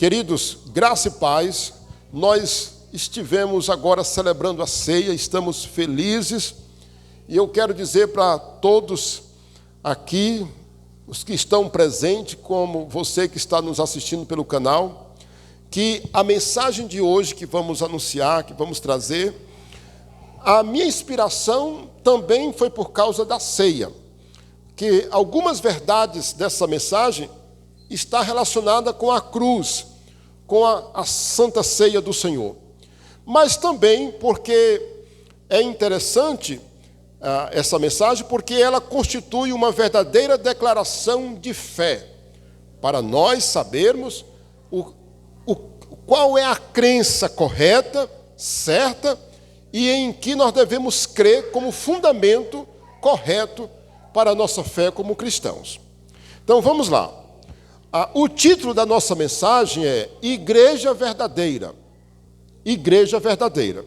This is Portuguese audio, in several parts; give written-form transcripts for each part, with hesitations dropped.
Queridos, graça e paz, nós estivemos agora celebrando a ceia, estamos felizes, e eu quero dizer para todos aqui, os que estão presentes, como você que está nos assistindo pelo canal, que a mensagem de hoje que vamos anunciar, que vamos trazer, a minha inspiração também foi por causa da ceia, que algumas verdades dessa mensagem está relacionada com a cruz, com a Santa Ceia do Senhor. Mas também porque é interessante essa mensagem, porque ela constitui uma verdadeira declaração de fé, para nós sabermos qual é a crença correta, certa, e em que nós devemos crer como fundamento correto para a nossa fé como cristãos. Então vamos lá. O título da nossa mensagem é Igreja Verdadeira. Igreja Verdadeira.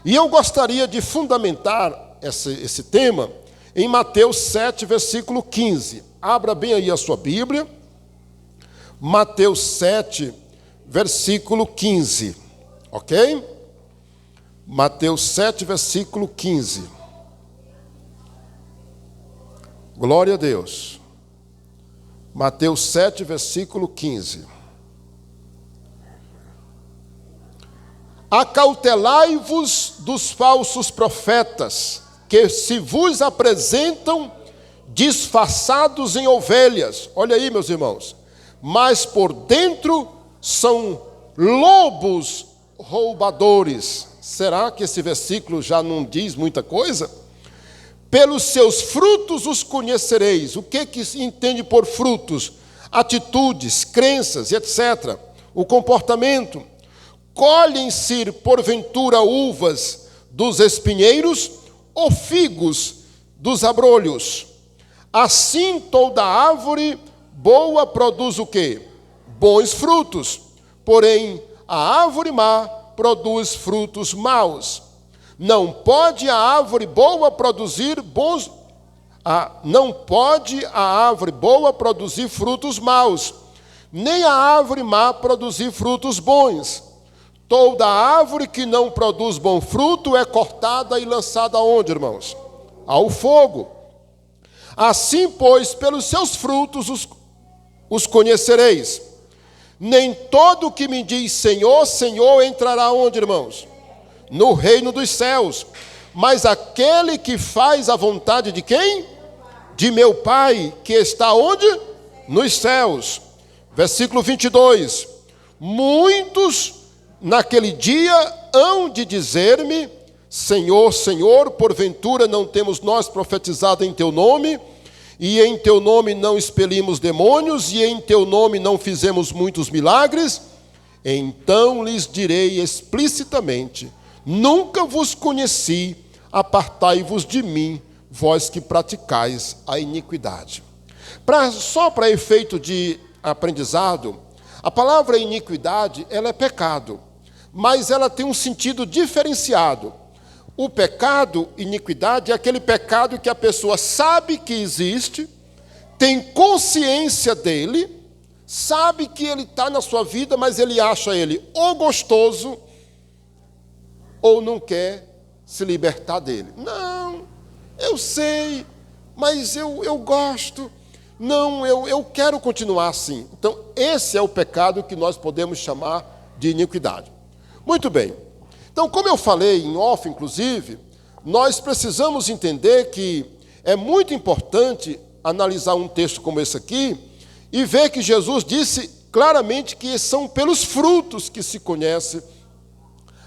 E eu gostaria de fundamentar esse tema em Mateus 7, versículo 15. Abra bem aí a sua Bíblia. Mateus 7, versículo 15. Ok? Mateus 7, versículo 15. Glória a Deus. Mateus 7, versículo 15. Acautelai-vos dos falsos profetas, que se vos apresentam disfarçados em ovelhas. Olha aí, meus irmãos. Mas por dentro são lobos roubadores. Será que esse versículo já não diz muita coisa? Pelos seus frutos os conhecereis. O que se entende por frutos? Atitudes, crenças, etc. O comportamento. Colhem-se, porventura, uvas dos espinheiros ou figos dos abrolhos? Assim toda árvore boa produz o quê? Bons frutos. Porém, a árvore má produz frutos maus. Não pode a árvore boa produzir frutos maus, nem a árvore má produzir frutos bons. Toda árvore que não produz bom fruto é cortada e lançada aonde, irmãos? Ao fogo. Assim, pois, pelos seus frutos os conhecereis. Nem todo que me diz Senhor, Senhor entrará onde, irmãos? No reino dos céus. Mas aquele que faz a vontade de quem? De meu Pai, que está onde? Nos céus. Versículo 22. Muitos naquele dia hão de dizer-me, Senhor, Senhor, porventura não temos nós profetizado em teu nome, e em teu nome não expelimos demônios, e em teu nome não fizemos muitos milagres? Então lhes direi explicitamente, nunca vos conheci, apartai-vos de mim, vós que praticais a iniquidade. Só para efeito de aprendizado, a palavra iniquidade, ela é pecado, mas ela tem um sentido diferenciado. O pecado, iniquidade, é aquele pecado que a pessoa sabe que existe, tem consciência dele, sabe que ele está na sua vida, mas ele acha ele ou gostoso, ou não quer se libertar dele. Não, eu sei, mas eu gosto. Não, eu quero continuar assim. Então, esse é o pecado que nós podemos chamar de iniquidade. Muito bem. Então, como eu falei em off, inclusive, nós precisamos entender que é muito importante analisar um texto como esse aqui e ver que Jesus disse claramente que são pelos frutos que se conhece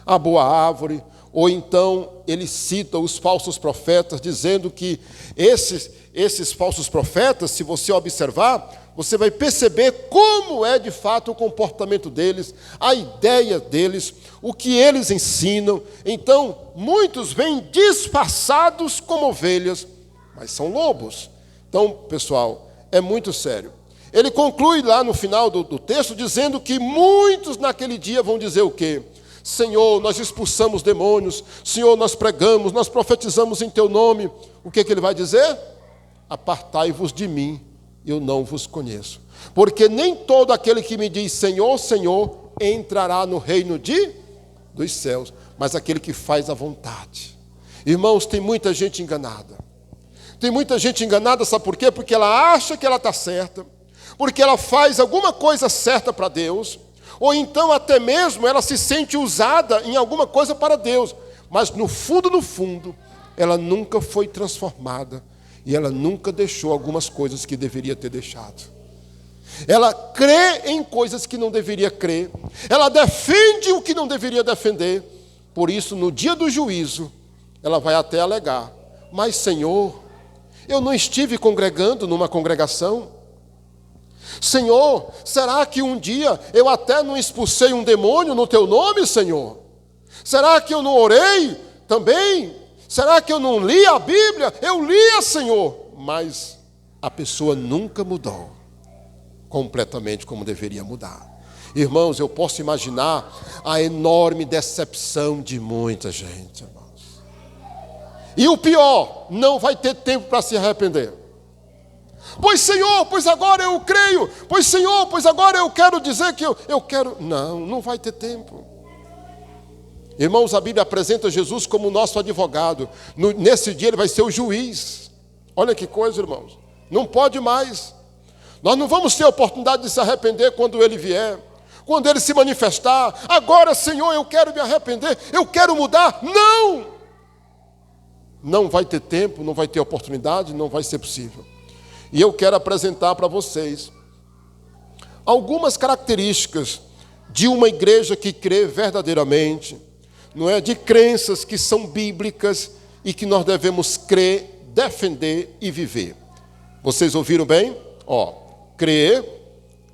a boa árvore, ou então ele cita os falsos profetas, dizendo que esses falsos profetas, se você observar, você vai perceber como é de fato o comportamento deles, a ideia deles, o que eles ensinam. Então, muitos vêm disfarçados como ovelhas, mas são lobos. Então, pessoal, é muito sério. Ele conclui lá no final do texto, dizendo que muitos naquele dia vão dizer o quê? Senhor, nós expulsamos demônios, Senhor, nós pregamos, nós profetizamos em teu nome. O que ele vai dizer? Apartai-vos de mim, eu não vos conheço. Porque nem todo aquele que me diz Senhor, Senhor, entrará no reino dos céus, mas aquele que faz a vontade. Irmãos, tem muita gente enganada. Tem muita gente enganada, sabe por quê? Porque ela acha que ela está certa, porque ela faz alguma coisa certa para Deus, ou então até mesmo ela se sente usada em alguma coisa para Deus, mas no fundo, ela nunca foi transformada, e ela nunca deixou algumas coisas que deveria ter deixado. Ela crê em coisas que não deveria crer, ela defende o que não deveria defender, por isso no dia do juízo, ela vai até alegar, mas Senhor, eu não estive congregando numa congregação. Senhor, será que um dia eu até não expulsei um demônio no teu nome, Senhor? Será que eu não orei também? Será que eu não li a Bíblia? Eu lia, Senhor. Mas a pessoa nunca mudou completamente como deveria mudar. Irmãos, eu posso imaginar a enorme decepção de muita gente, irmãos. E o pior, não vai ter tempo para se arrepender. Pois Senhor, pois agora eu creio. Pois Senhor, pois agora eu quero dizer que eu quero. Não vai ter tempo. Irmãos, a Bíblia apresenta Jesus como nosso advogado. Nesse dia ele vai ser o juiz. Olha que coisa, irmãos. Não pode mais. Nós não vamos ter a oportunidade de se arrepender quando ele vier. Quando ele se manifestar. Agora, Senhor, eu quero me arrepender. Eu quero mudar. Não! Não vai ter tempo, não vai ter oportunidade, não vai ser possível. E eu quero apresentar para vocês algumas características de uma igreja que crê verdadeiramente, não é? De crenças que são bíblicas e que nós devemos crer, defender e viver. Vocês ouviram bem? Crer,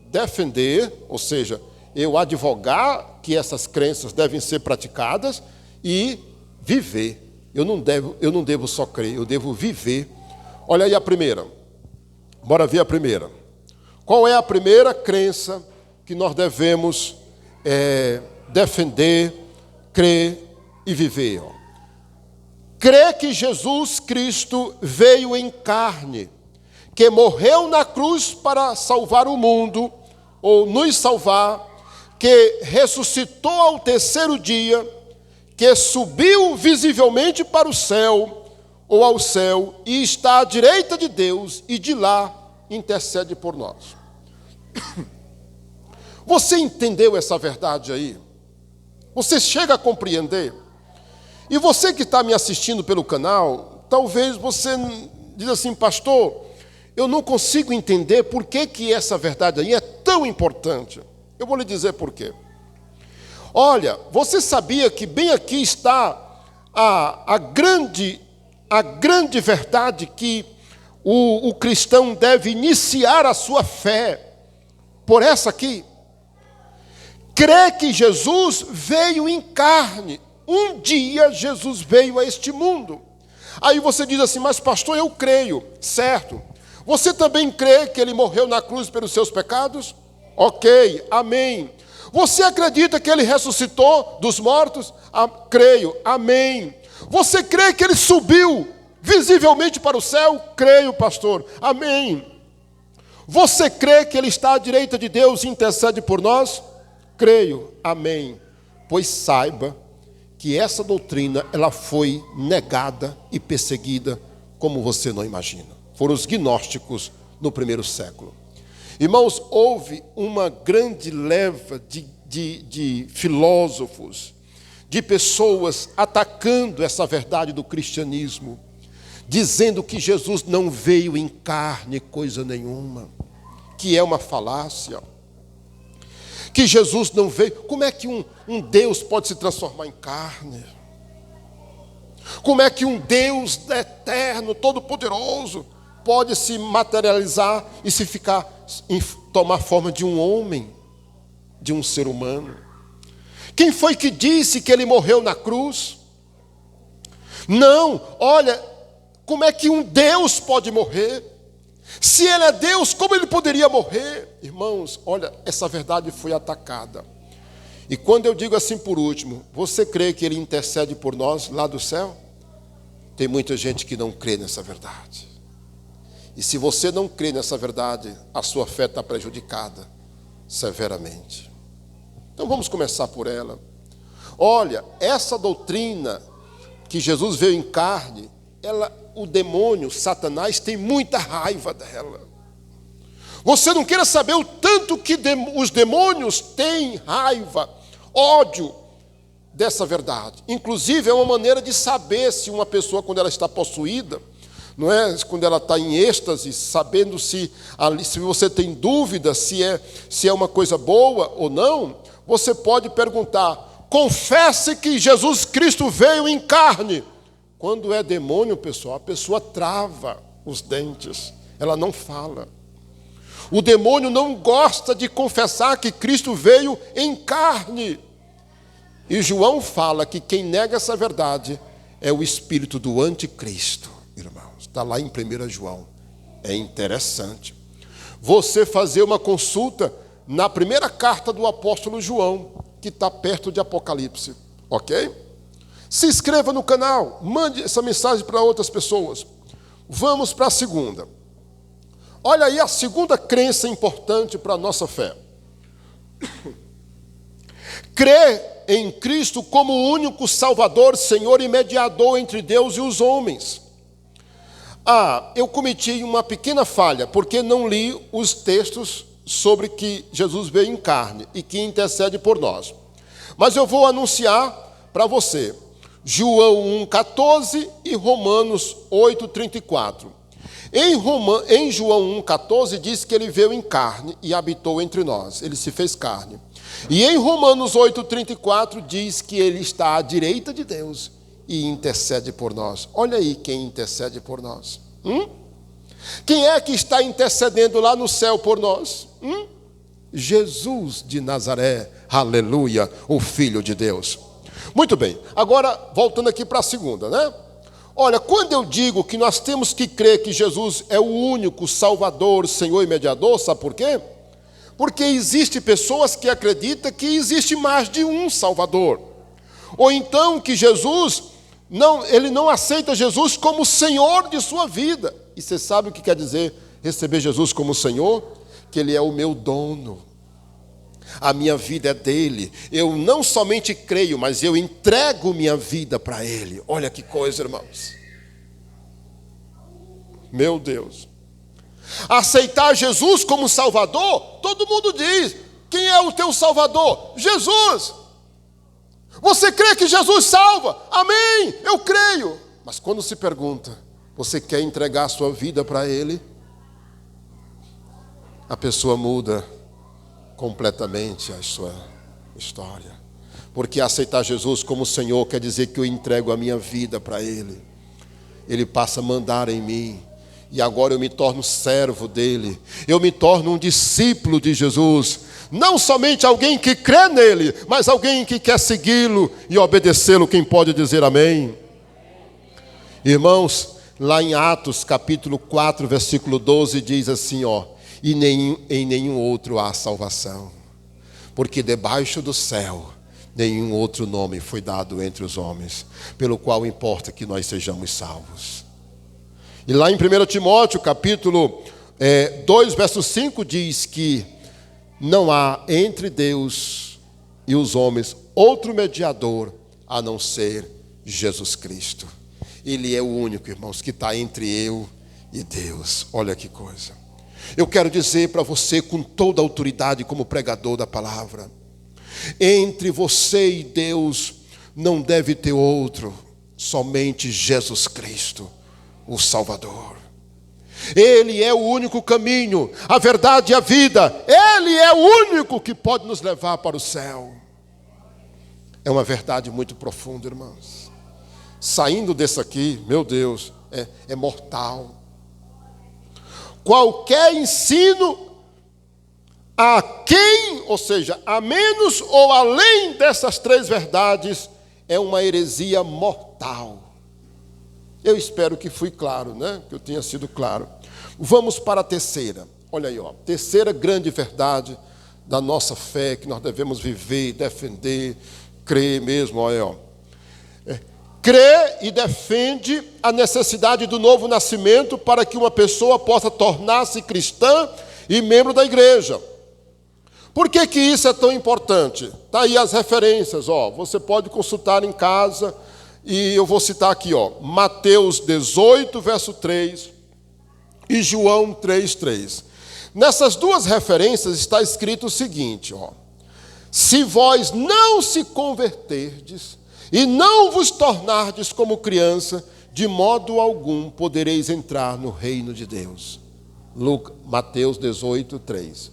defender, ou seja, eu advogar que essas crenças devem ser praticadas e viver. Eu não devo só crer, eu devo viver. Olha aí a primeira. Bora ver a primeira. Qual é a primeira crença que nós devemos defender, crer e viver? Crer que Jesus Cristo veio em carne, que morreu na cruz para salvar o mundo, ou nos salvar, que ressuscitou ao terceiro dia, que subiu visivelmente para o céu, ou ao céu, e está à direita de Deus, e de lá intercede por nós. Você entendeu essa verdade aí? Você chega a compreender? E você que está me assistindo pelo canal, talvez você diz assim, pastor, eu não consigo entender por que essa verdade aí é tão importante. Eu vou lhe dizer por quê. Olha, você sabia que bem aqui está a grande verdade que o cristão deve iniciar a sua fé por essa aqui? Crê que Jesus veio em carne. Um dia Jesus veio a este mundo. Aí você diz assim, mas pastor, eu creio, certo? Você também crê que ele morreu na cruz pelos seus pecados? Ok, amém. Você acredita que ele ressuscitou dos mortos? Creio, amém. Você crê que ele subiu visivelmente para o céu? Creio, pastor, amém. Você crê que ele está à direita de Deus e intercede por nós? Creio, amém. Pois saiba que essa doutrina ela foi negada e perseguida como você não imagina. Foram os gnósticos no primeiro século. Irmãos, houve uma grande leva de filósofos, de pessoas atacando essa verdade do cristianismo, dizendo que Jesus não veio em carne coisa nenhuma, que é uma falácia, que Jesus não veio. Como é que um Deus pode se transformar em carne? Como é que um Deus eterno, todo-poderoso, pode se materializar e tomar forma de um homem, de um ser humano? Quem foi que disse que ele morreu na cruz? Não, olha, como é que um Deus pode morrer? Se ele é Deus, como ele poderia morrer? Irmãos, olha, essa verdade foi atacada. E quando eu digo assim por último, você crê que ele intercede por nós lá do céu? Tem muita gente que não crê nessa verdade. E se você não crê nessa verdade, a sua fé está prejudicada severamente. Então vamos começar por ela. Olha, essa doutrina que Jesus veio em carne, o demônio, Satanás, tem muita raiva dela. Você não queira saber o tanto que os demônios têm raiva, ódio dessa verdade. Inclusive, é uma maneira de saber se uma pessoa, quando ela está possuída, não é? Quando ela está em êxtase, sabendo se você tem dúvida se é uma coisa boa ou não, você pode perguntar: confesse que Jesus Cristo veio em carne. Quando é demônio, pessoal, a pessoa trava os dentes, ela não fala. O demônio não gosta de confessar que Cristo veio em carne. E João fala que quem nega essa verdade é o espírito do anticristo, irmãos. Está lá em 1 João. É interessante você fazer uma consulta na primeira carta do apóstolo João, que está perto de Apocalipse, ok? Se inscreva no canal, mande essa mensagem para outras pessoas. Vamos para a segunda. Olha aí a segunda crença importante para a nossa fé. Crer em Cristo como o único Salvador, Senhor e mediador entre Deus e os homens. Eu cometi uma pequena falha, porque não li os textos sobre que Jesus veio em carne e que intercede por nós. Mas eu vou anunciar para você João 1,14 e Romanos 8,34. Em João 1,14 diz que ele veio em carne e habitou entre nós, ele se fez carne. E em Romanos 8,34 diz que ele está à direita de Deus e intercede por nós. Olha aí quem intercede por nós. Quem é que está intercedendo lá no céu por nós? Jesus de Nazaré, aleluia, o Filho de Deus. Muito bem, agora voltando aqui para a segunda, né? Olha, quando eu digo que nós temos que crer que Jesus é o único Salvador, Senhor e mediador, sabe por quê? Porque existem pessoas que acreditam que existe mais de um Salvador. Ou então que ele não aceita Jesus como Senhor de sua vida. E você sabe o que quer dizer receber Jesus como Senhor? Que Ele é o meu dono. A minha vida é dele. Eu não somente creio, mas eu entrego minha vida para Ele. Olha que coisa, irmãos. Meu Deus. Aceitar Jesus como Salvador, todo mundo diz: quem é o teu Salvador? Jesus. Você crê que Jesus salva? Amém, eu creio. Mas quando se pergunta, você quer entregar a sua vida para Ele? A pessoa muda completamente a sua história. Porque aceitar Jesus como Senhor quer dizer que eu entrego a minha vida para Ele. Ele passa a mandar em mim. E agora eu me torno servo dele. Eu me torno um discípulo de Jesus. Não somente alguém que crê nele, mas alguém que quer segui-lo e obedecê-lo. Quem pode dizer amém? Irmãos, lá em Atos capítulo 4, versículo 12, diz assim, e em nenhum outro há salvação, porque debaixo do céu nenhum outro nome foi dado entre os homens, pelo qual importa que nós sejamos salvos. E lá em 1 Timóteo capítulo 2, verso 5 diz que não há entre Deus e os homens outro mediador a não ser Jesus Cristo. Ele é o único, irmãos, que está entre eu e Deus. Olha que coisa. Eu quero dizer para você com toda a autoridade como pregador da palavra: entre você e Deus não deve ter outro, somente Jesus Cristo, o Salvador. Ele é o único caminho, a verdade e a vida. Ele é o único que pode nos levar para o céu. É uma verdade muito profunda, irmãos. Saindo desse aqui, meu Deus, é mortal. Qualquer ensino a quem, ou seja, a menos ou além dessas três verdades, é uma heresia mortal. Eu espero que fui claro, né? Que eu tenha sido claro. Vamos para a terceira. Olha aí, terceira grande verdade da nossa fé, que nós devemos viver, defender, crer mesmo. Olha aí, crê e defende a necessidade do novo nascimento para que uma pessoa possa tornar-se cristã e membro da igreja. Por que que isso é tão importante? Está aí as referências, você pode consultar em casa, e eu vou citar aqui, Mateus 18, verso 3 e João 3:3. Nessas duas referências está escrito o seguinte, se vós não se converterdes e não vos tornardes como criança, de modo algum podereis entrar no reino de Deus. Mateus 18, 3.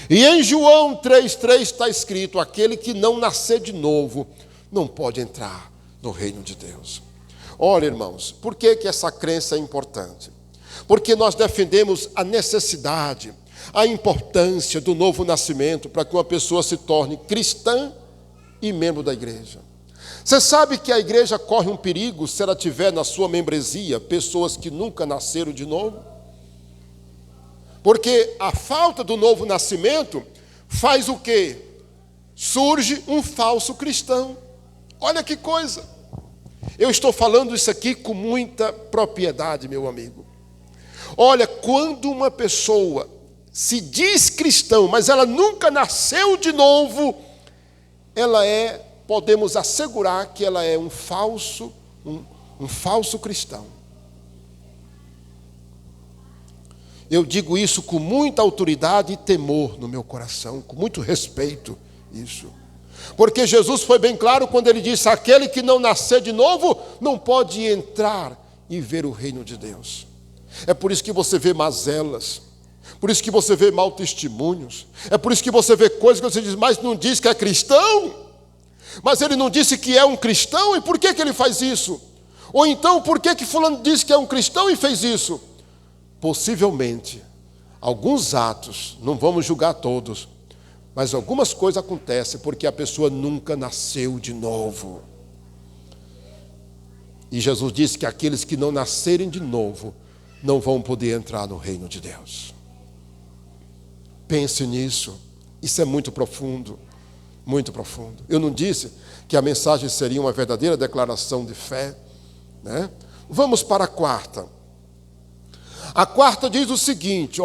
E em João 3:3 está escrito, aquele que não nascer de novo não pode entrar no reino de Deus. Olha, irmãos, por que que essa crença é importante? Porque nós defendemos a necessidade, a importância do novo nascimento para que uma pessoa se torne cristã e membro da igreja. Você sabe que a igreja corre um perigo se ela tiver na sua membresia pessoas que nunca nasceram de novo? Porque a falta do novo nascimento faz o quê? Surge um falso cristão. Olha que coisa. Eu estou falando isso aqui com muita propriedade, meu amigo. Olha, quando uma pessoa se diz cristão, mas ela nunca nasceu de novo, podemos assegurar que ela é um falso cristão. Eu digo isso com muita autoridade e temor no meu coração, com muito respeito, isso. Porque Jesus foi bem claro quando ele disse, aquele que não nascer de novo, não pode entrar e ver o reino de Deus. É por isso que você vê mazelas, por isso que você vê mau testemunhos, é por isso que você vê coisas que você diz, mas não diz que é cristão? Mas ele não disse que é um cristão, e por que que ele faz isso? Ou então, por que que fulano disse que é um cristão e fez isso? Possivelmente, alguns atos, não vamos julgar todos, mas algumas coisas acontecem porque a pessoa nunca nasceu de novo. E Jesus disse que aqueles que não nascerem de novo, não vão poder entrar no reino de Deus. Pense nisso, isso é muito profundo, muito profundo. Eu não disse que a mensagem seria uma verdadeira declaração de fé, né? Vamos para a quarta. A quarta diz o seguinte,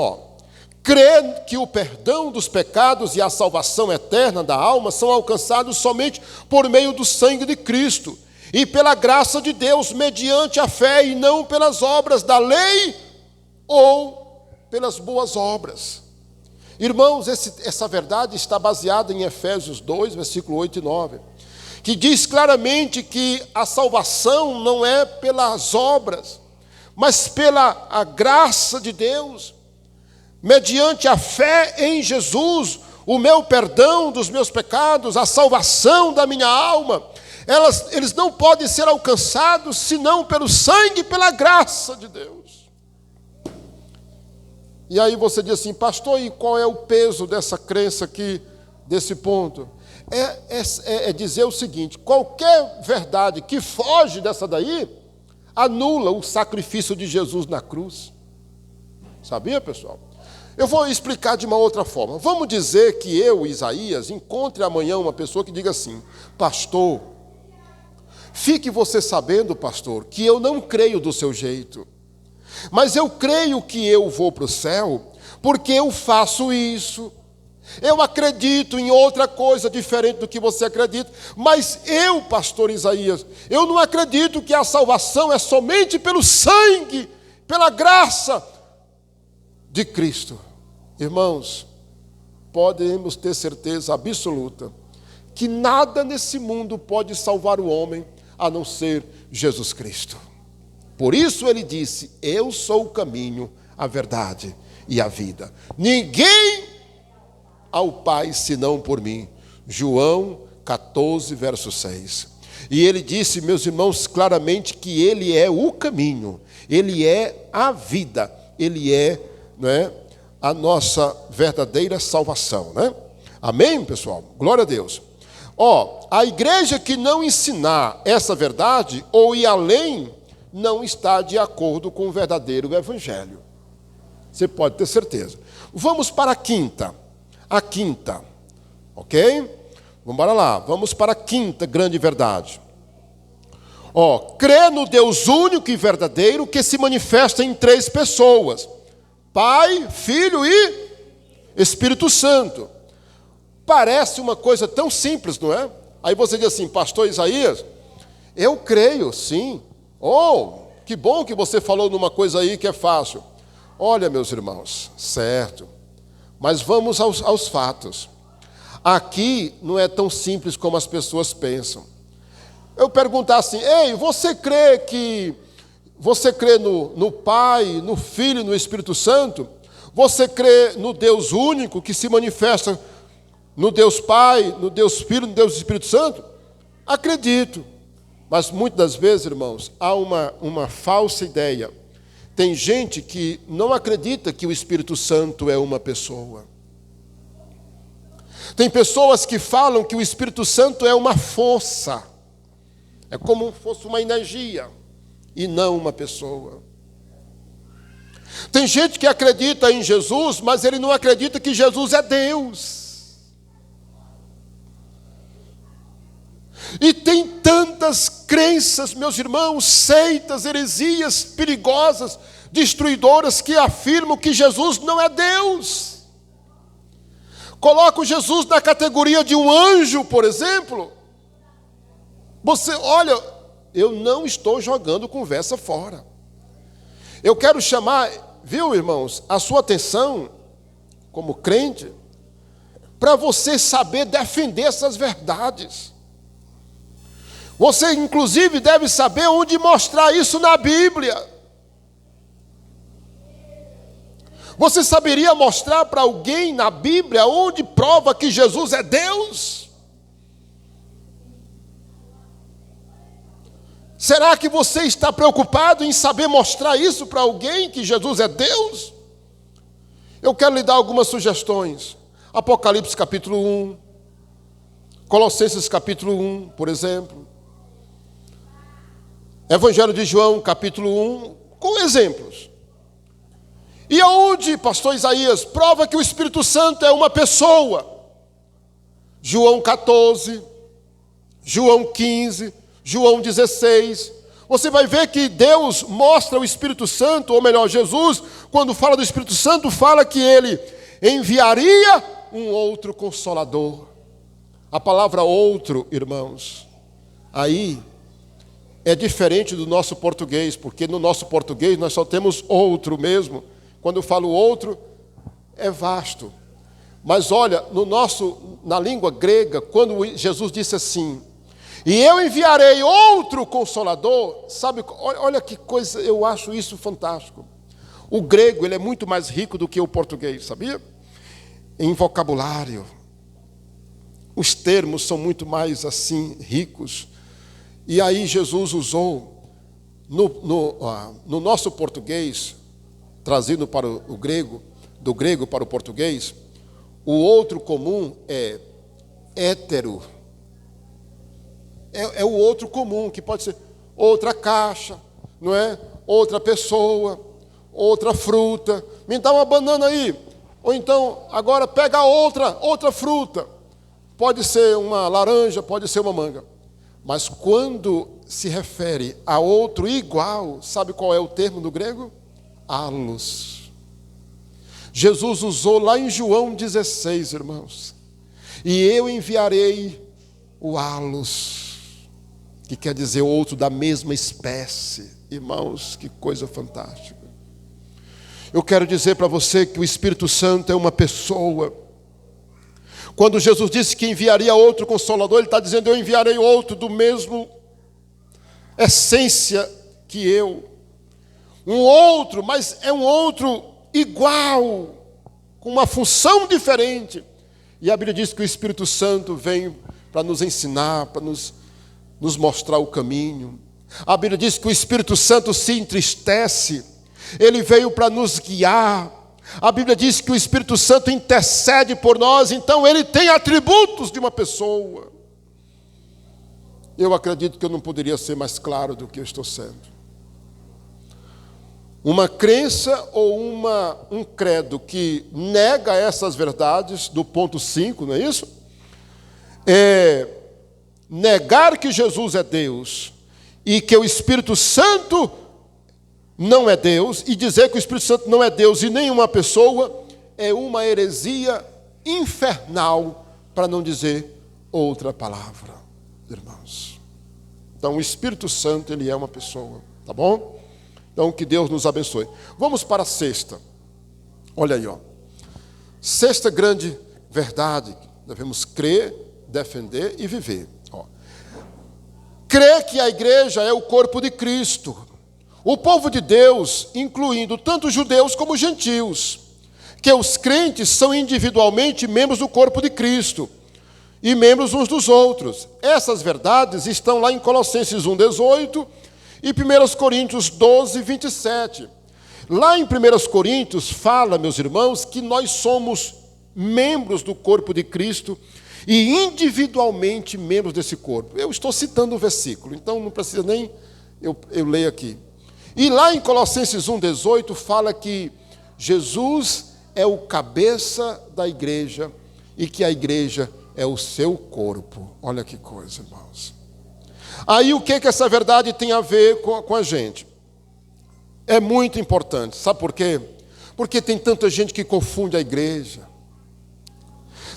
crê que o perdão dos pecados e a salvação eterna da alma são alcançados somente por meio do sangue de Cristo e pela graça de Deus mediante a fé e não pelas obras da lei ou pelas boas obras. Irmãos, essa verdade está baseada em Efésios 2, versículo 8 e 9, que diz claramente que a salvação não é pelas obras, mas pela a graça de Deus, mediante a fé em Jesus, o meu perdão dos meus pecados, a salvação da minha alma, eles não podem ser alcançados senão pelo sangue e pela graça de Deus. E aí você diz assim, pastor, e qual é o peso dessa crença aqui, desse ponto? É dizer o seguinte, qualquer verdade que foge dessa daí, anula o sacrifício de Jesus na cruz. Sabia, pessoal? Eu vou explicar de uma outra forma. Vamos dizer que eu, Isaías, encontre amanhã uma pessoa que diga assim, pastor, fique você sabendo, pastor, que eu não creio do seu jeito, mas eu creio que eu vou para o céu porque eu faço isso. Eu acredito em outra coisa diferente do que você acredita, mas eu, pastor Isaías, eu não acredito que a salvação é somente pelo sangue, pela graça de Cristo. Irmãos, podemos ter certeza absoluta que nada nesse mundo pode salvar o homem a não ser Jesus Cristo. Por isso ele disse, eu sou o caminho, a verdade e a vida. Ninguém ao Pai, senão por mim. João 14, verso 6. E ele disse, meus irmãos, claramente que ele é o caminho, ele é a vida, ele é, a nossa verdadeira salvação, né? Amém, pessoal? Glória a Deus. A igreja que não ensinar essa verdade ou ir além, não está de acordo com o verdadeiro evangelho. Você pode ter certeza. Vamos para a quinta. A quinta, ok? Vamos para lá, vamos para a quinta grande verdade. Crê no Deus único e verdadeiro que se manifesta em 3 pessoas: Pai, Filho e Espírito Santo. Parece uma coisa tão simples, não é? Aí você diz assim: pastor Isaías, eu creio, sim. Que bom que você falou numa coisa aí que é fácil. Olha, meus irmãos, certo. Mas vamos aos fatos. Aqui não é tão simples como as pessoas pensam. Eu perguntar assim: ei, você crê no Pai, no Filho e no Espírito Santo? Você crê no Deus único que se manifesta no Deus Pai, no Deus Filho, no Deus Espírito Santo? Acredito. Mas muitas das vezes, irmãos, há uma falsa ideia. Tem gente que não acredita que o Espírito Santo é uma pessoa. Tem pessoas que falam que o Espírito Santo é uma força. É como se fosse uma energia e não uma pessoa. Tem gente que acredita em Jesus, mas ele não acredita que Jesus é Deus. E tem tantas crenças, meus irmãos, seitas, heresias perigosas, destruidoras, que afirmam que Jesus não é Deus. Colocam Jesus na categoria de um anjo, por exemplo. Olha, eu não estou jogando conversa fora. Eu quero chamar, viu, irmãos, a sua atenção, como crente, para você saber defender essas verdades. Você, inclusive, deve saber onde mostrar isso na Bíblia. Você saberia mostrar para alguém na Bíblia onde prova que Jesus é Deus? Será que você está preocupado em saber mostrar isso para alguém, que Jesus é Deus? Eu quero lhe dar algumas sugestões. Apocalipse capítulo 1, Colossenses capítulo 1, por exemplo. Evangelho de João, capítulo 1, com exemplos. E aonde, pastor Isaías, prova que o Espírito Santo é uma pessoa? João 14, João 15, João 16. Você vai ver que Deus mostra o Espírito Santo, ou melhor, Jesus, quando fala do Espírito Santo, fala que ele enviaria um outro Consolador. A palavra outro, irmãos, aí é diferente do nosso português, porque no nosso português nós só temos outro mesmo. Quando eu falo outro, é vasto. Mas olha, na língua grega, quando Jesus disse assim: e eu enviarei outro Consolador, sabe, olha que coisa, eu acho isso fantástico. O grego, ele é muito mais rico do que o português, sabia? Em vocabulário. Os termos são muito mais assim, ricos. E aí Jesus usou, no nosso português, trazido para o grego, do grego para o português, o outro comum é hétero. É o outro comum, que pode ser outra caixa, não é? Outra pessoa, outra fruta. Me dá uma banana aí. Ou então, agora pega outra fruta. Pode ser uma laranja, pode ser uma manga. Mas quando se refere a outro igual, sabe qual é o termo do grego? Allos. Jesus usou lá em João 16, irmãos. E eu enviarei o allos, que quer dizer outro da mesma espécie. Irmãos, que coisa fantástica. Eu quero dizer para você que o Espírito Santo é uma pessoa. Quando Jesus disse que enviaria outro Consolador, ele está dizendo: eu enviarei outro do mesmo essência que eu. Um outro, mas é um outro igual, com uma função diferente. E a Bíblia diz que o Espírito Santo vem para nos ensinar, para nos mostrar o caminho. A Bíblia diz que o Espírito Santo se entristece, ele veio para nos guiar. A Bíblia diz que o Espírito Santo intercede por nós, então ele tem atributos de uma pessoa. Eu acredito que eu não poderia ser mais claro do que eu estou sendo. Uma crença ou um credo que nega essas verdades, do ponto 5, não é isso? É negar que Jesus é Deus e que o Espírito Santo não é Deus, e dizer que o Espírito Santo não é Deus e nenhuma pessoa, é uma heresia infernal, para não dizer outra palavra, irmãos. Então, o Espírito Santo, ele é uma pessoa, tá bom? Então, que Deus nos abençoe. Vamos para a sexta. Olha aí, ó. Sexta grande verdade, devemos crer, defender e viver. Ó. Crer que a igreja é o corpo de Cristo. O povo de Deus, incluindo tanto judeus como gentios, que os crentes são individualmente membros do corpo de Cristo e membros uns dos outros. Essas verdades estão lá em Colossenses 1:18 e 1 Coríntios 12:27. Lá em 1 Coríntios fala, meus irmãos, que nós somos membros do corpo de Cristo e individualmente membros desse corpo. Eu estou citando o versículo, então não precisa nem eu leio aqui. E lá em Colossenses 1:18 fala que Jesus é o cabeça da igreja e que a igreja é o seu corpo. Olha que coisa, irmãos. Aí o que essa verdade tem a ver com a gente? É muito importante. Sabe por quê? Porque tem tanta gente que confunde a igreja.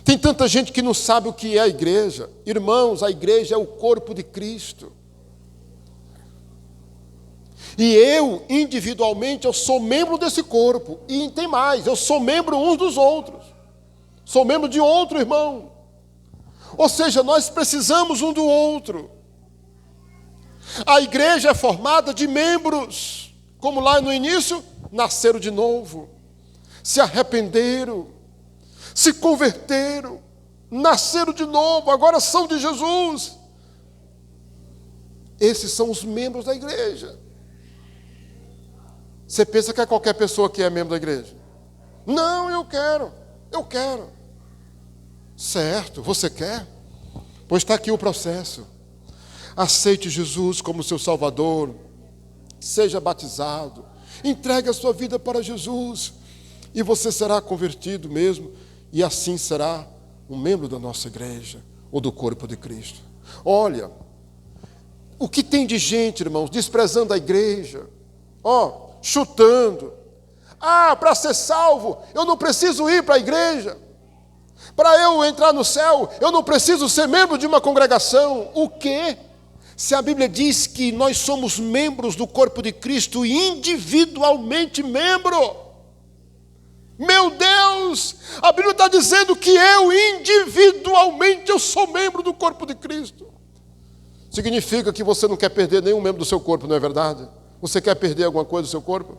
Tem tanta gente que não sabe o que é a igreja. Irmãos, a igreja é o corpo de Cristo. E eu, individualmente, eu sou membro desse corpo. E tem mais, eu sou membro uns dos outros. Sou membro de outro irmão. Ou seja, nós precisamos um do outro. A igreja é formada de membros. Como lá no início, nasceram de novo. Se arrependeram. Se converteram. Nasceram de novo, agora são de Jesus. Esses são os membros da igreja. Você pensa que é qualquer pessoa que é membro da igreja? Não, eu quero. Certo, você quer? Pois está aqui o processo. Aceite Jesus como seu Salvador. Seja batizado. Entregue a sua vida para Jesus. E você será convertido mesmo. E assim será um membro da nossa igreja, ou do corpo de Cristo. Olha, o que tem de gente, irmãos, desprezando a igreja. Chutando. Para ser salvo, eu não preciso ir para a igreja. Para eu entrar no céu, eu não preciso ser membro de uma congregação. O quê? Se a Bíblia diz que nós somos membros do corpo de Cristo e individualmente membro. Meu Deus! A Bíblia está dizendo que eu individualmente eu sou membro do corpo de Cristo. Significa que você não quer perder nenhum membro do seu corpo, não é verdade? Você quer perder alguma coisa do seu corpo?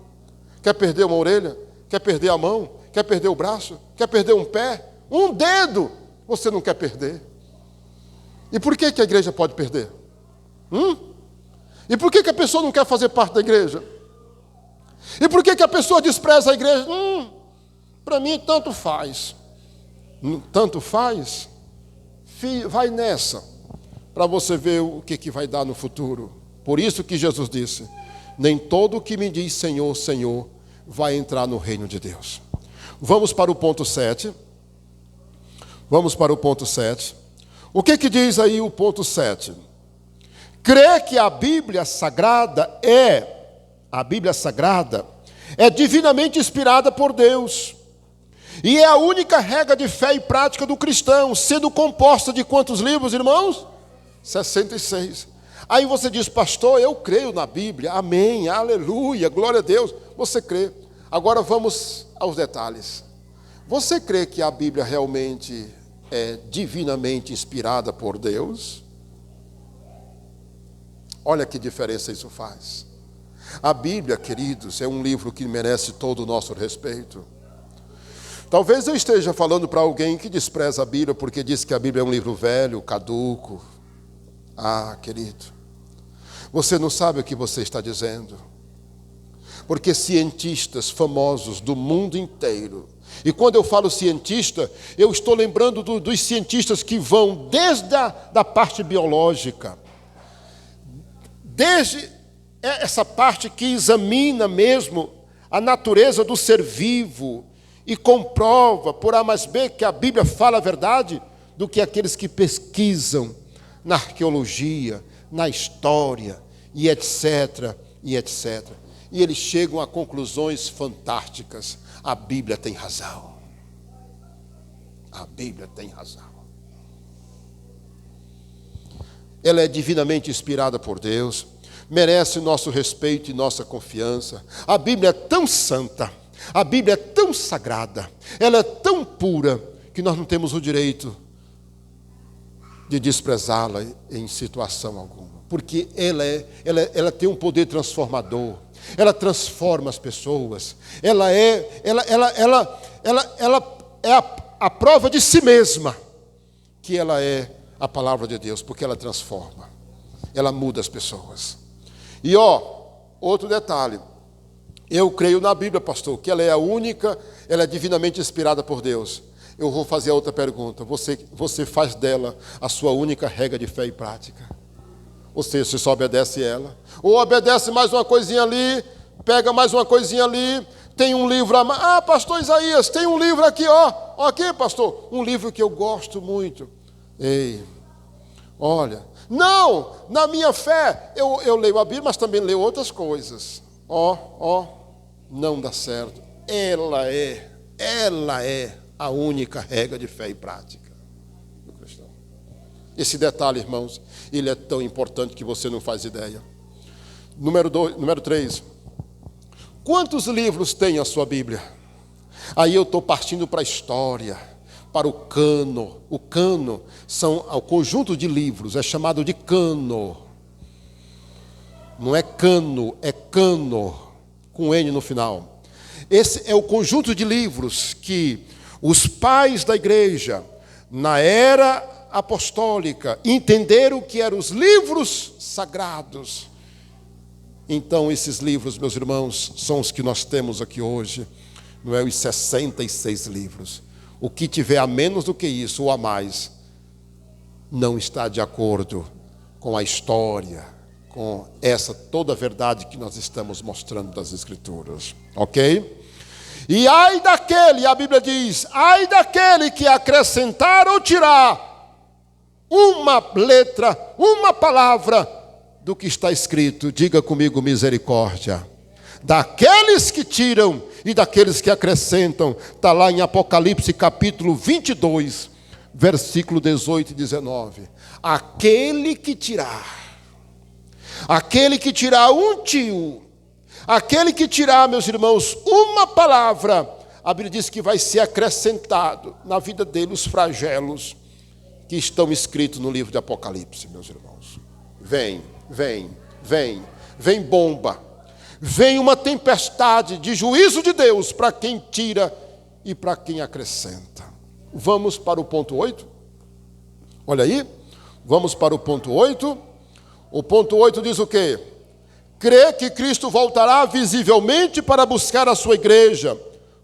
Quer perder uma orelha? Quer perder a mão? Quer perder o braço? Quer perder um pé? Um dedo? Você não quer perder. E por que a igreja pode perder? E por que a pessoa não quer fazer parte da igreja? E por que a pessoa despreza a igreja? Para mim tanto faz. Tanto faz? Vai nessa, para você ver o que vai dar no futuro. Por isso que Jesus disse: nem todo o que me diz Senhor, Senhor, vai entrar no reino de Deus. Vamos para o ponto 7. O que diz aí o ponto 7? Crê que a Bíblia Sagrada é divinamente inspirada por Deus. E é a única regra de fé e prática do cristão, sendo composta de quantos livros, irmãos? 66. Aí você diz: pastor, eu creio na Bíblia, amém, aleluia, glória a Deus. Você crê. Agora vamos aos detalhes. Você crê que a Bíblia realmente é divinamente inspirada por Deus? Olha que diferença isso faz. A Bíblia, queridos, é um livro que merece todo o nosso respeito. Talvez eu esteja falando para alguém que despreza a Bíblia porque diz que a Bíblia é um livro velho, caduco. Querido, você não sabe o que você está dizendo. Porque cientistas famosos do mundo inteiro, e quando eu falo cientista, eu estou lembrando dos cientistas que vão desde da parte biológica, desde essa parte que examina mesmo a natureza do ser vivo e comprova por A mais B que a Bíblia fala a verdade, do que aqueles que pesquisam na arqueologia, na história, e etc, e etc. E eles chegam a conclusões fantásticas. A Bíblia tem razão. A Bíblia tem razão. Ela é divinamente inspirada por Deus, merece nosso respeito e nossa confiança. A Bíblia é tão santa, a Bíblia é tão sagrada, ela é tão pura, que nós não temos o direito de desprezá-la em situação alguma. Porque ela tem um poder transformador, ela transforma as pessoas, ela é a prova de si mesma que ela é a palavra de Deus, porque ela transforma, ela muda as pessoas. E outro detalhe, eu creio na Bíblia, pastor, que ela é a única, ela é divinamente inspirada por Deus. Eu vou fazer a outra pergunta, você faz dela a sua única regra de fé e prática? Ou seja, você só obedece ela, ou obedece mais uma coisinha ali, pega mais uma coisinha ali, tem um livro a mais. Pastor Isaías, tem um livro aqui, aqui, pastor, um livro que eu gosto muito. Ei, olha, não, na minha fé, eu leio a Bíblia, mas também leio outras coisas. Não dá certo. Ela é a única regra de fé e prática do cristão. Esse detalhe, irmãos, ele é tão importante que você não faz ideia. Número 3. Quantos livros tem a sua Bíblia? Aí eu estou partindo para a história, para o cano. O cano são o conjunto de livros, é chamado de cano. Não é cano, é cano, com N no final. Esse é o conjunto de livros que os pais da igreja, na era apostólica, entenderam que eram os livros sagrados. Então, esses livros, meus irmãos, são os que nós temos aqui hoje. Não é os 66 livros. O que tiver a menos do que isso ou a mais, não está de acordo com a história, com essa toda a verdade que nós estamos mostrando das Escrituras. Ok? E ai daquele, a Bíblia diz, ai daquele que acrescentar ou tirar uma letra, uma palavra do que está escrito. Diga comigo, misericórdia. Daqueles que tiram e daqueles que acrescentam. Está lá em Apocalipse capítulo 22, versículo 18 e 19. Aquele que tirar um tio, aquele que tirar, meus irmãos, uma palavra, a Bíblia diz que vai ser acrescentado na vida dele os flagelos que estão escritos no livro de Apocalipse, meus irmãos. Vem bomba, vem uma tempestade de juízo de Deus para quem tira e para quem acrescenta. Vamos para o ponto 8? Olha aí, vamos para o ponto 8. O ponto 8 diz o quê? Crê que Cristo voltará visivelmente para buscar a sua igreja,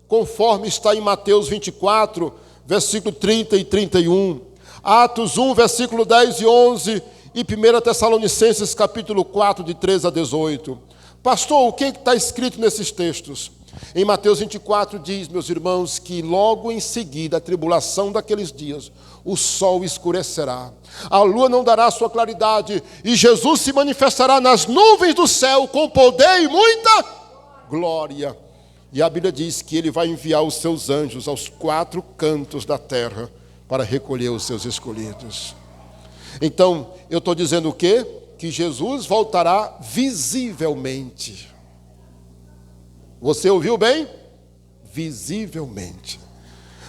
conforme está em Mateus 24, versículo 30 e 31, Atos 1, versículo 10 e 11, e 1 Tessalonicenses capítulo 4, de 13 a 18. Pastor, o que está escrito nesses textos? Em Mateus 24 diz, meus irmãos, que logo em seguida a tribulação daqueles dias, o sol escurecerá, a lua não dará sua claridade, e Jesus se manifestará nas nuvens do céu com poder e muita glória. E a Bíblia diz que ele vai enviar os seus anjos aos 4 cantos da terra para recolher os seus escolhidos. Então, eu estou dizendo o quê? Que Jesus voltará visivelmente. Você ouviu bem? Visivelmente.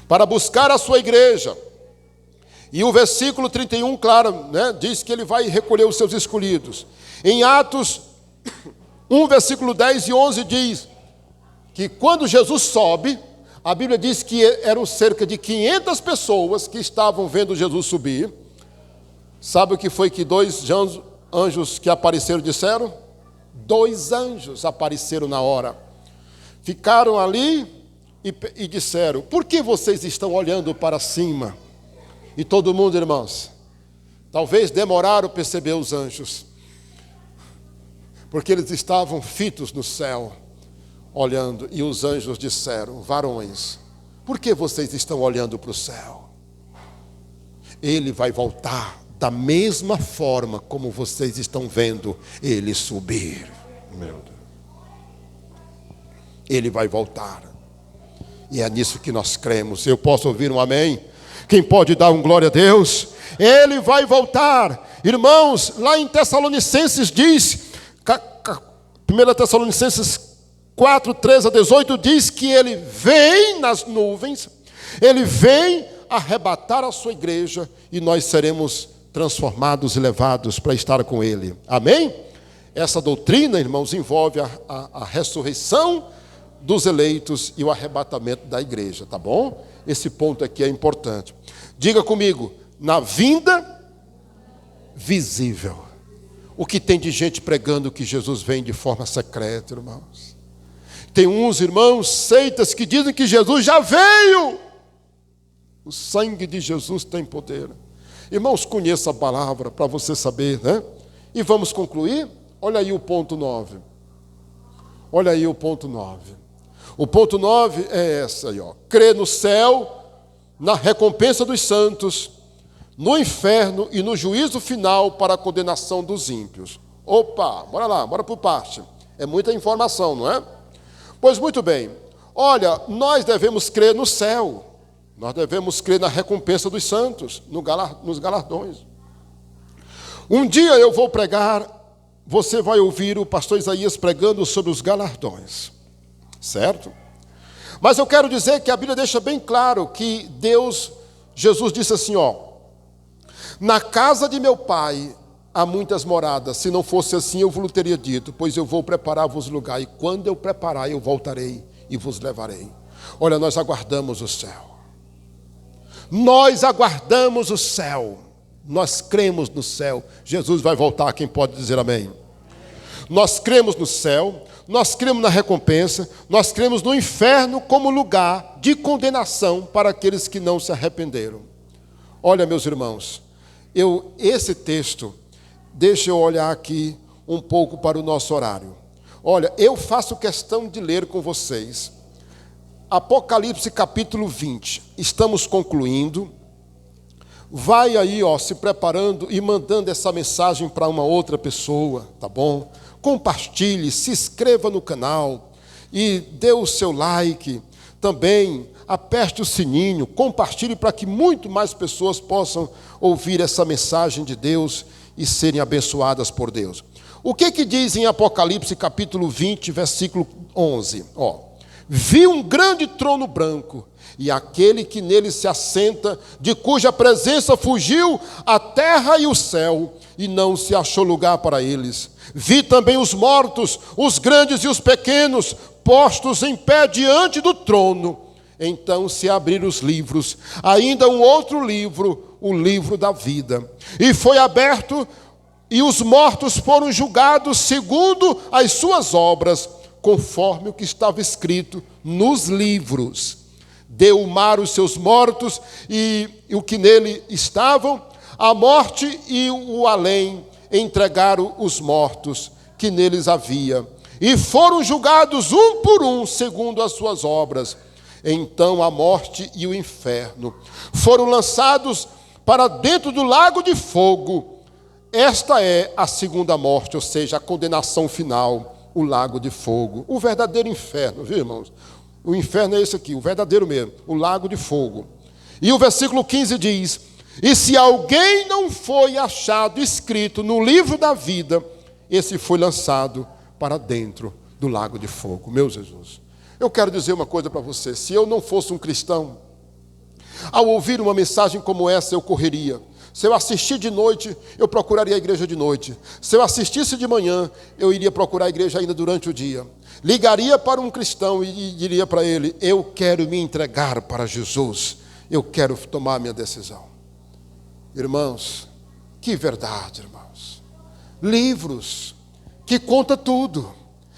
Para buscar a sua igreja. E o versículo 31, claro, diz que ele vai recolher os seus escolhidos. Em Atos 1, versículo 10 e 11 diz que quando Jesus sobe, a Bíblia diz que eram cerca de 500 pessoas que estavam vendo Jesus subir. Sabe o que foi que 2 anjos que apareceram disseram? 2 anjos apareceram na hora. Ficaram ali e disseram, por que vocês estão olhando para cima? E todo mundo, irmãos, talvez demoraram a perceber os anjos, porque eles estavam fitos no céu, olhando, e os anjos disseram, varões, por que vocês estão olhando para o céu? Ele vai voltar da mesma forma como vocês estão vendo ele subir. Meu Deus. Ele vai voltar. E é nisso que nós cremos. Eu posso ouvir um amém? Quem pode dar um glória a Deus? Ele vai voltar. Irmãos, lá em Tessalonicenses diz, 1 Tessalonicenses 4, 13 a 18, diz que ele vem nas nuvens, ele vem arrebatar a sua igreja e nós seremos transformados e levados para estar com ele. Amém? Essa doutrina, irmãos, envolve a ressurreição dos eleitos e o arrebatamento da igreja, tá bom? Esse ponto aqui é importante. Diga comigo, na vinda visível. O que tem de gente pregando que Jesus vem de forma secreta, irmãos? Tem uns, irmãos, seitas que dizem que Jesus já veio. O sangue de Jesus tem poder. Irmãos, conheça a palavra para você saber, né? E vamos concluir? Olha aí o ponto 9. Olha aí o ponto 9. O ponto 9 é essa aí, ó. Crê no céu, na recompensa dos santos, no inferno e no juízo final para a condenação dos ímpios. Opa, bora lá, bora por parte. É muita informação, não é? Pois muito bem. Olha, nós devemos crer no céu. Nós devemos crer na recompensa dos santos, nos galardões. Um dia eu vou pregar, você vai ouvir o pastor Isaías pregando sobre os galardões. Certo? Mas eu quero dizer que a Bíblia deixa bem claro que Jesus disse assim, ó: na casa de meu pai há muitas moradas, se não fosse assim eu vos teria dito, pois eu vou preparar-vos lugar, e quando eu preparar eu voltarei e vos levarei. Olha, nós aguardamos o céu. Nós aguardamos o céu. Nós cremos no céu. Jesus vai voltar, quem pode dizer amém? Nós cremos no céu, nós cremos na recompensa, nós cremos no inferno como lugar de condenação para aqueles que não se arrependeram. Olha, meus irmãos, esse texto, deixa eu olhar aqui um pouco para o nosso horário. Olha, eu faço questão de ler com vocês Apocalipse capítulo 20. Estamos concluindo. Vai aí, ó, se preparando e mandando essa mensagem para uma outra pessoa, tá bom? Compartilhe, se inscreva no canal e dê o seu like. Também aperte o sininho, compartilhe para que muito mais pessoas possam ouvir essa mensagem de Deus e serem abençoadas por Deus. O que diz em Apocalipse capítulo 20, versículo 11? Ó, vi um grande trono branco e aquele que nele se assenta, de cuja presença fugiu a terra e o céu, e não se achou lugar para eles. Vi também os mortos, os grandes e os pequenos, postos em pé diante do trono. Então se abriram os livros, ainda um outro livro, o livro da vida. E foi aberto, e os mortos foram julgados segundo as suas obras, conforme o que estava escrito nos livros. Deu o mar os seus mortos e o que nele estavam, a morte e o além entregaram os mortos que neles havia, e foram julgados um por um, segundo as suas obras. Então a morte e o inferno foram lançados para dentro do lago de fogo. Esta é a segunda morte, ou seja, a condenação final, o lago de fogo, o verdadeiro inferno, viu, irmãos? O inferno é esse aqui, o verdadeiro mesmo, o lago de fogo. E o versículo 15 diz: e se alguém não foi achado escrito no livro da vida, esse foi lançado para dentro do lago de fogo. Meu Jesus, eu quero dizer uma coisa para você. Se eu não fosse um cristão, ao ouvir uma mensagem como essa, eu correria. Se eu assistir de noite, eu procuraria a igreja de noite. Se eu assistisse de manhã, eu iria procurar a igreja ainda durante o dia. Ligaria para um cristão e diria para ele: eu quero me entregar para Jesus. Eu quero tomar a minha decisão. Irmãos, que verdade, irmãos. Livros que contam tudo.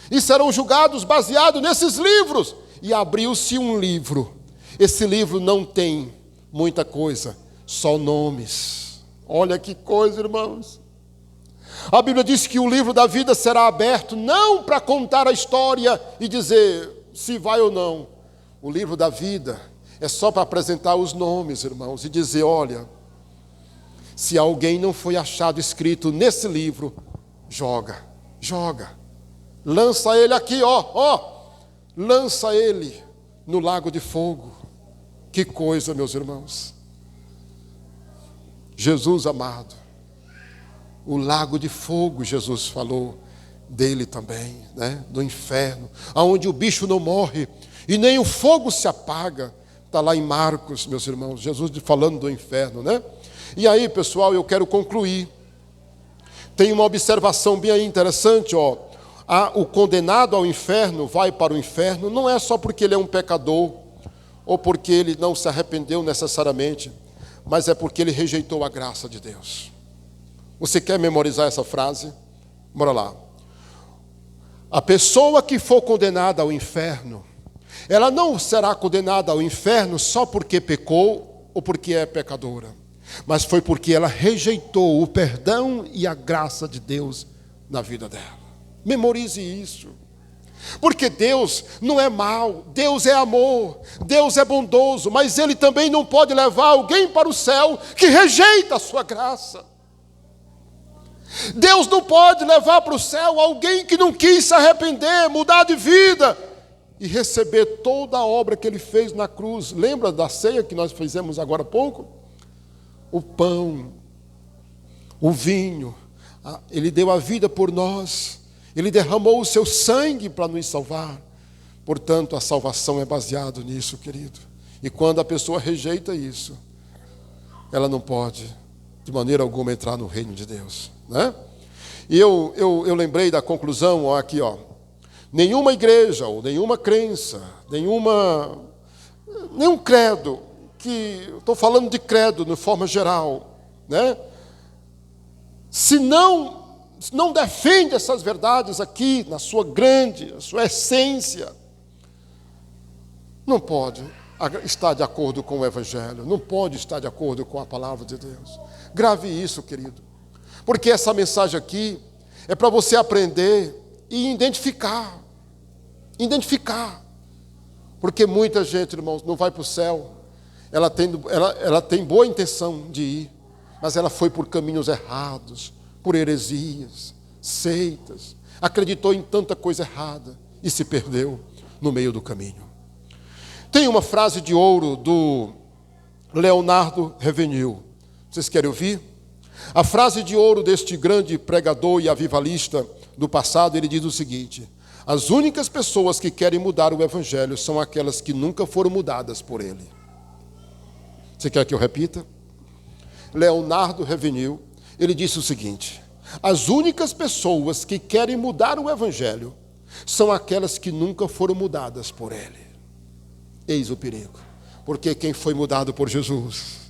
E serão julgados baseados nesses livros. E abriu-se um livro. Esse livro não tem muita coisa, só nomes. Olha que coisa, irmãos. A Bíblia diz que o livro da vida será aberto não para contar a história e dizer se vai ou não. O livro da vida é só para apresentar os nomes, irmãos, e dizer: olha, Se alguém não foi achado escrito nesse livro, joga. Lança ele aqui, lança ele no lago de fogo. Que coisa, meus irmãos. Jesus amado, o lago de fogo, Jesus falou dele também, né? Do inferno, aonde o bicho não morre e nem o fogo se apaga. Está lá em Marcos, meus irmãos, Jesus falando do inferno, né? E aí, pessoal, eu quero concluir. Tem uma observação bem interessante, ó. O condenado ao inferno vai para o inferno, não é só porque ele é um pecador, ou porque ele não se arrependeu necessariamente, mas é porque ele rejeitou a graça de Deus. Você quer memorizar essa frase? Bora lá. A pessoa que for condenada ao inferno, ela não será condenada ao inferno só porque pecou ou porque é pecadora, mas foi porque ela rejeitou o perdão e a graça de Deus na vida dela. Memorize isso. Porque Deus não é mau, Deus é amor, Deus é bondoso, mas Ele também não pode levar alguém para o céu que rejeita a sua graça. Deus não pode levar para o céu alguém que não quis se arrepender, mudar de vida e receber toda a obra que Ele fez na cruz. Lembra da ceia que nós fizemos agora há pouco? O pão, o vinho, Ele deu a vida por nós. Ele derramou o seu sangue para nos salvar. Portanto, a salvação é baseada nisso, querido. E quando a pessoa rejeita isso, ela não pode, de maneira alguma, entrar no reino de Deus, né? E eu lembrei da conclusão, ó, aqui, ó. Nenhuma igreja, ou nenhuma crença, nenhum credo, estou falando de credo de forma geral, né? Se não defende essas verdades aqui, na sua essência, não pode estar de acordo com o Evangelho, não pode estar de acordo com a palavra de Deus. Grave isso, querido, porque essa mensagem aqui é para você aprender e identificar, porque muita gente, irmãos, não vai para o céu, ela tem boa intenção de ir, mas ela foi por caminhos errados, por heresias, seitas, acreditou em tanta coisa errada e se perdeu no meio do caminho. Tem uma frase de ouro do Leonardo Ravenhill. Vocês querem ouvir? A frase de ouro deste grande pregador e avivalista do passado, ele diz o seguinte: as únicas pessoas que querem mudar o Evangelho são aquelas que nunca foram mudadas por ele. Você quer que eu repita? Leonardo Ravenhill, ele disse o seguinte: as únicas pessoas que querem mudar o Evangelho são aquelas que nunca foram mudadas por ele. Eis o perigo, porque quem foi mudado por Jesus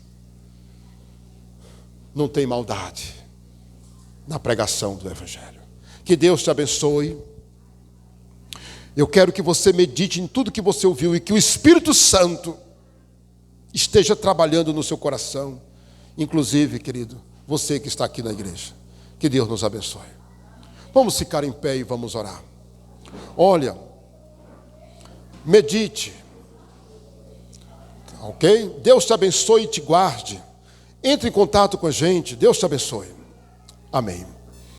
não tem maldade na pregação do Evangelho. Que Deus te abençoe. Eu quero que você medite em tudo que você ouviu e que o Espírito Santo esteja trabalhando no seu coração, inclusive, querido, você que está aqui na igreja. Que Deus nos abençoe. Vamos ficar em pé e vamos orar. Olha, medite, ok? Deus te abençoe e te guarde. Entre em contato com a gente. Deus te abençoe. Amém.